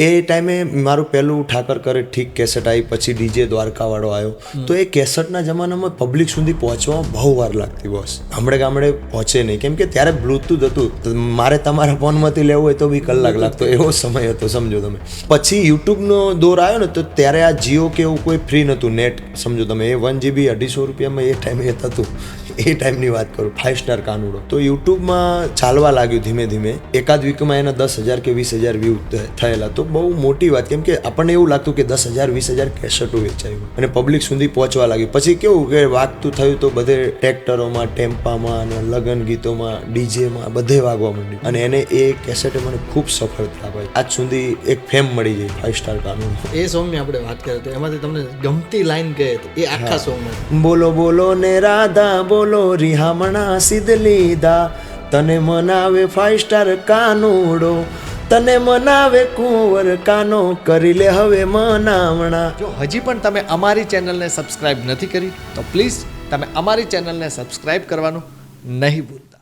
એ ટાઈમે મારું પહેલું ઠાકર કરે ઠીક કેસેટ આવી, પછી ડીજે દ્વારકાવાળો આવ્યો. તો એ કેસેટના જમાનામાં પબ્લિક સુધી પહોંચવામાં બહુ વાર લાગતી બોસ. ગામડે પહોંચે નહીં, કેમ કે ત્યારે બ્લૂટૂથ હતું. મારે તમારા ફોનમાંથી લેવું હોય તો બી કલાક લાગતો, એવો સમય હતો, સમજો તમે. પછી યુટ્યુબનો દોર આવ્યો ને, તો ત્યારે આ જીઓ કે એવું કોઈ ફ્રી નહોતું નેટ, સમજો તમે. એ 1 GB 250 રૂપિયામાં એ ટાઈમે એ થતું. એ ટાઈમની વાત કરું, 5 સ્ટાર કાનુડો. તો યુટ્યુબમાં ચાલવા લાગ્યું ધીમે ધીમે. એકાદ વીકમાં એના 10,000 કે 20,000 વ્યૂ થયેલા. તો બહુ મોટી વાત, કેમ કે આપણને એવું લાગતું કે 10,000 20,000 કેસેટો વેચાયું અને પબ્લિક સુધી પહોંચવા લાગ્યું. પછી કેવું કે વાગતું થયું તો બધે ટ્રેક્ટરોમાં, ટેમ્પામાં અને લગ્ન ગીતોમાં, ડીજેમાં બધે વાગવા માંડ્યું. અને એને એ કેસેટે મને ખૂબ સફળતા અપાઈ. આજ સુધી એક ફેમ મળી ગઈ 5 સ્ટાર કાનુડો. એ સોંગની આપણે વાત કરીએ તો એમાંથી તમને ગમતી લાઈન કહે તો એ આખા સોંગમાં બોલો બોલો ને રાધા બોલો રિહામણા સિદ્ધ લીધા, તને મનાવે 5 સ્ટાર કાનુડો, તને મનાવે કુંવર કાનો, કરી લે હવે મનાવણા. જો હજી પણ તમે અમારી ચેનલને સબસ્ક્રાઇબ નથી કરી તો પ્લીઝ તમે અમારી ચેનલને સબસ્ક્રાઇબ કરવાનું નહીં ભૂલતા.